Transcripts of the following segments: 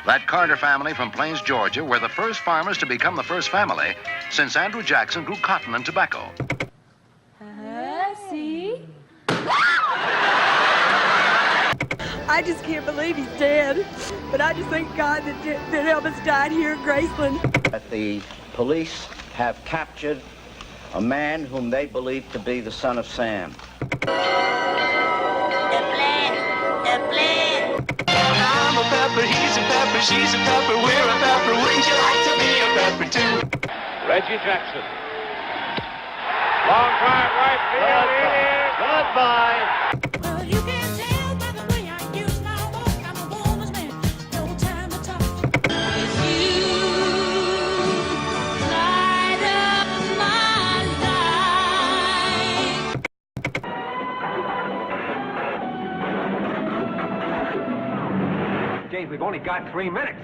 That Carter family from Plains, Georgia, were the first farmers to become the first family since Andrew Jackson grew cotton and tobacco. See? I just can't believe he's dead. But I just thank God that Elvis died here in Graceland. That the police have captured a man whom they believe to be the son of Sam. The plan. I'm a pepper, he's a pepper, she's a pepper, we're a pepper. Wouldn't you like to be a pepper too? Reggie Jackson. Long drive right field. Goodbye. Well, you can tell by the way I use my walk. I'm a woman's man. No time to talk. It's you light up my life. James, we've only got 3 minutes.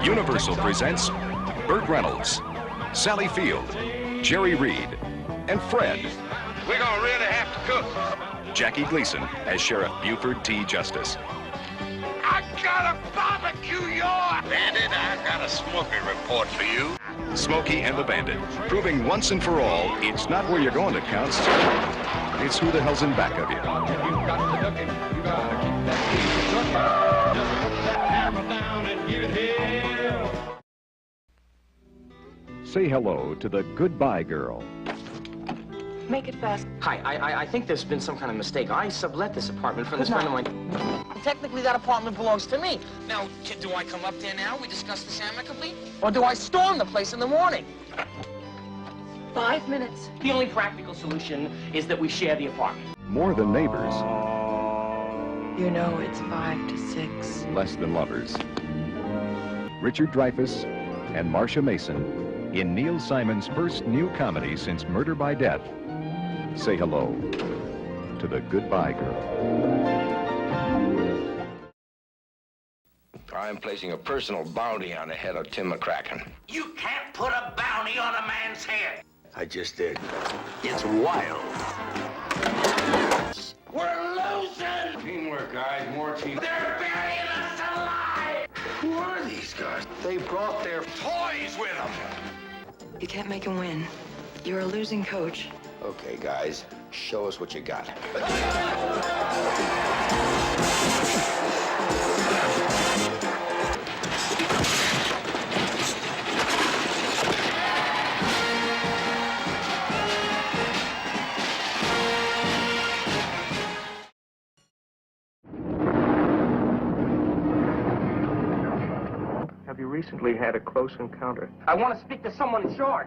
Universal presents Burt Reynolds, Sally Field, Jerry Reed, and Fred. We're gonna really have to cook. Jackie Gleason as Sheriff Buford T. Justice. I gotta barbecue your bandit. I got a smoky report for you. Smokey and the Bandit, proving once and for all, it's not where you're going that counts. It's who the hell's in back of you. You got to duck it. You gotta keep that heat trucking. Just put that hammer down and give it hell. Say hello to the Goodbye Girl. Make it fast. Hi, I think there's been some kind of mistake. I sublet this apartment from this friend of mine. Technically, that apartment belongs to me. Now, do I come up there now? We discuss this amicably? Or do I storm the place in the morning? 5 minutes. The only practical solution is that we share the apartment. More than neighbors, You know it's 5 to 6. less than lovers. Richard Dreyfuss and Marcia Mason in Neil Simon's first new comedy since Murder by Death. Say hello to the Goodbye Girl. I'm placing a personal bounty on the head of Tim McCracken. You can't put a bounty on a man's head. I just did. It's wild. We're losing. Teamwork, guys. More teamwork. They're burying us alive. Who are these guys? They brought their Toys with them. You can't make him win. You're a losing coach. Okay, guys, show us what you got. Have you recently had a close encounter? I want to speak to someone in charge.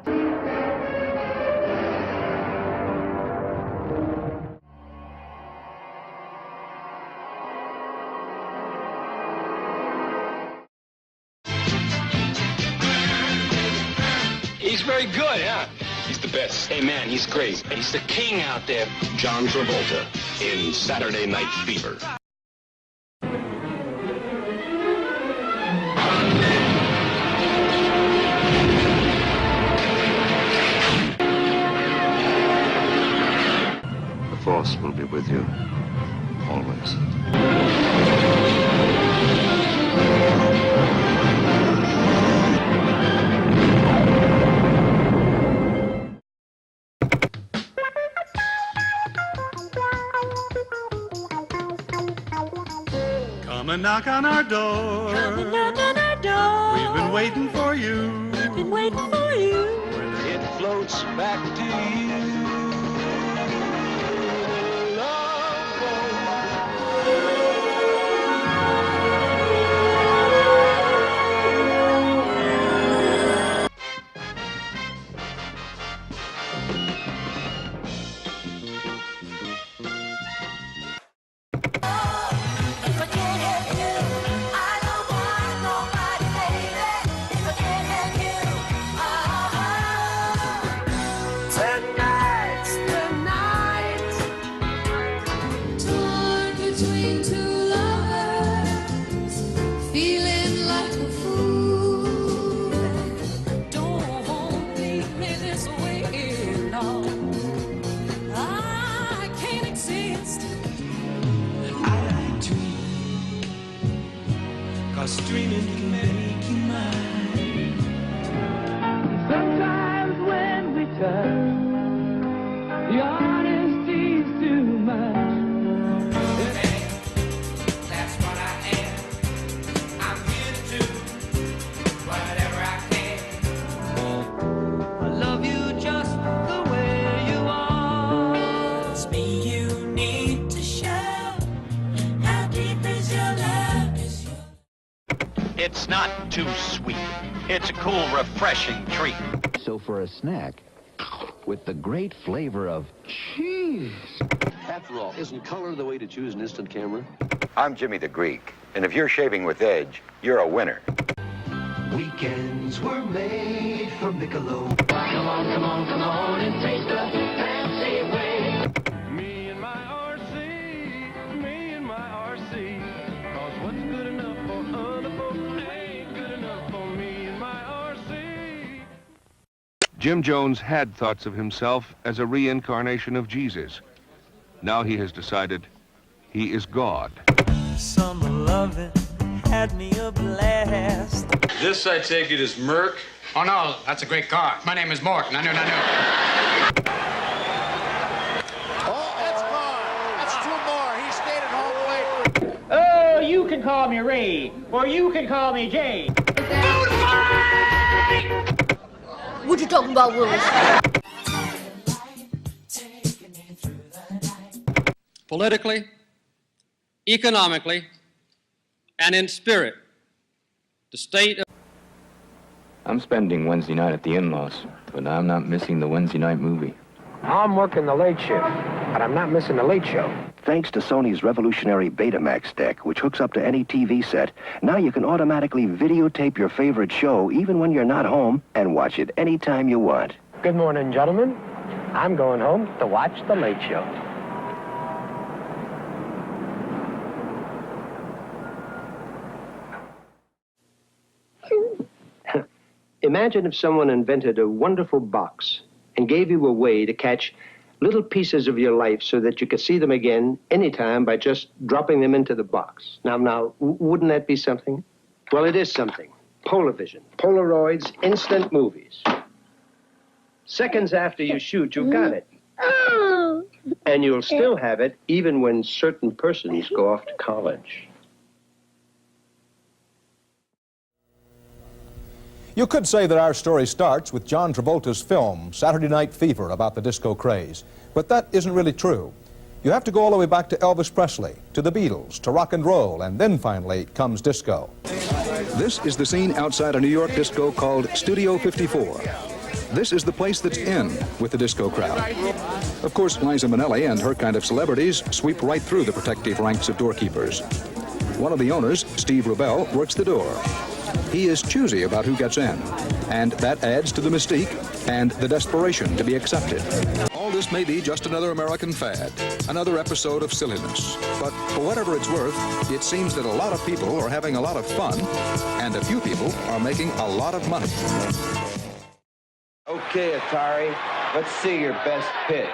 He's very good, yeah. He's the best. Hey, man, he's great. He's the king out there. John Travolta in Saturday Night Fever. The Force will be with you, always. Come and knock on our door. Come and knock on our door. We've been waiting for you. We've been waiting for you. It floats back to you. If I can't have you, I don't want nobody, baby. If I can't have you, tonight's the night. Torn between two lovers, feeling like a fool. Don't leave me this way, no. A streaming can make you mine. Sometimes when we touch, the honesty's too much. That's what I am. I'm here to do whatever I can. I love you just the way you are. It's me you need to show. How deep is your love? It's not too sweet. It's a cool, refreshing treat. So for a snack, with the great flavor of cheese. After all, isn't color the way to choose an instant camera? I'm Jimmy the Greek, and if you're shaving with Edge, you're a winner. Weekends were made for Michelob. Come on, come on, come on and taste the fancy way. Me and my RC, me and my RC. Cause what's good enough for other folks ain't good enough for me and my RC. Jim Jones had thoughts of himself as a reincarnation of Jesus. Now he has decided he is God. Summer loving had me a blast. This, I take it, is Merc? Oh, no, that's a great car. My name is Mork. I knew. Oh, that's gone. That's two more. He stayed at home plate. Oh, you can call me Ray, or you can call me Jay. What you talking about, Willis? Politically, economically, and in spirit, the state of... I'm spending Wednesday night at the in-laws, but I'm not missing the Wednesday night movie. I'm working the late shift, but I'm not missing the late show. Thanks to Sony's revolutionary Betamax deck, which hooks up to any TV set, now you can automatically videotape your favorite show even when you're not home and watch it anytime you want. Good morning, gentlemen. I'm going home to watch the late show. Imagine if someone invented a wonderful box and gave you a way to catch little pieces of your life so that you could see them again anytime by just dropping them into the box. Now, wouldn't that be something? Well, it is something. Polavision, Polaroids, instant movies. Seconds after you shoot, you've got it. And you'll still have it even when certain persons go off to college. You could say that our story starts with John Travolta's film, Saturday Night Fever, about the disco craze. But that isn't really true. You have to go all the way back to Elvis Presley, to the Beatles, to rock and roll, and then finally comes disco. This is the scene outside a New York disco called Studio 54. This is the place that's in with the disco crowd. Of course, Liza Minnelli and her kind of celebrities sweep right through the protective ranks of doorkeepers. One of the owners, Steve Rubell, works the door. He is choosy about who gets in, and that adds to the mystique and the desperation to be accepted. All this may be just another American fad, another episode of silliness. But for whatever it's worth, it seems that a lot of people are having a lot of fun, and a few people are making a lot of money. Okay, Atari, let's see your best pitch.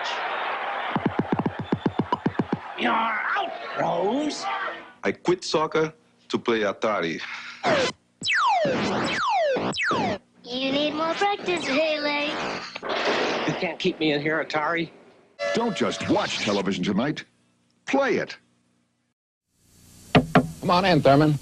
You're out, Rose. I quit soccer to play Atari. You need more practice, Haley. You can't keep me in here, Atari. Don't just watch television tonight. Play it. Come on in, Thurman.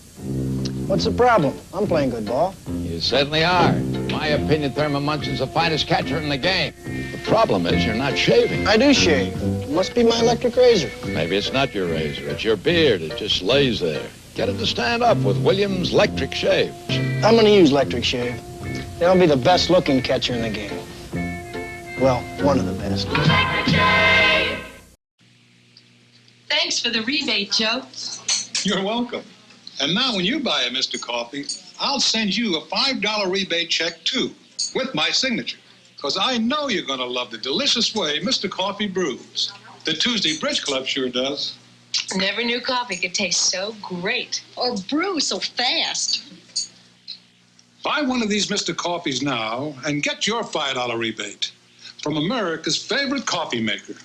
What's the problem? I'm playing good ball. You certainly are. In my opinion, Thurman Munson's the finest catcher in the game. The problem is you're not shaving. I do shave. It must be my electric razor. Maybe it's not your razor. It's your beard. It just lays there. Get it to stand up with Williams Electric Shave. I'm going to use electric shave. They'll be the best looking catcher in the game. Well, one of the best. Thanks for the rebate, Joe. You're welcome. And now when you buy a Mr. Coffee, I'll send you a $5 rebate check, too, with my signature. Because I know you're going to love the delicious way Mr. Coffee brews. The Tuesday Bridge Club sure does. Never knew coffee could taste so great or brew so fast. Buy one of these Mr. Coffees now and get your $5 rebate from America's favorite coffee maker.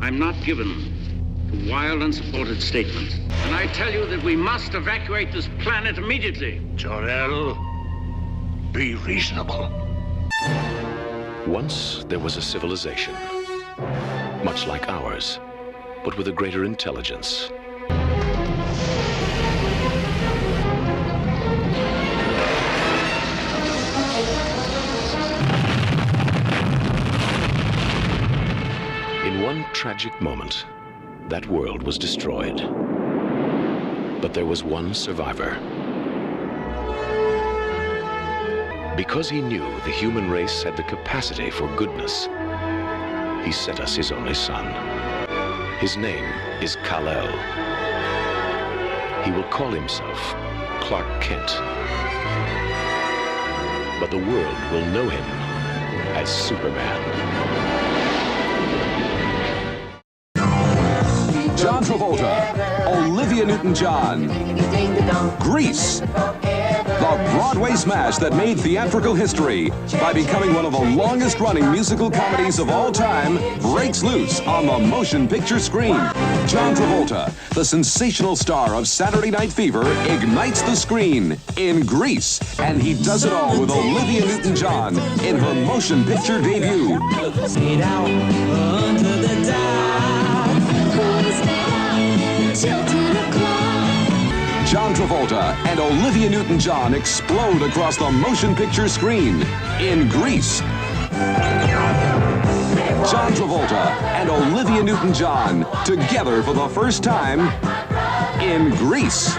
I'm not given to wild, unsupported statements. And I tell you that we must evacuate this planet immediately. Jor-El, be reasonable. Once there was a civilization, much like ours, but with a greater intelligence. In one tragic moment, that world was destroyed. But there was one survivor. Because he knew the human race had the capacity for goodness, he sent us his only son. His name is Kal-El. He will call himself Clark Kent. But the world will know him as Superman. John Travolta, Olivia Newton-John, Grease, the Broadway smash that made theatrical history by becoming one of the longest-running musical comedies of all time, breaks loose on the motion picture screen. John Travolta, the sensational star of Saturday Night Fever, ignites the screen in Grease, and he does it all with Olivia Newton-John in her motion picture debut. John Travolta and Olivia Newton-John explode across the motion picture screen in Grease. John Travolta and Olivia Newton-John together for the first time in Grease.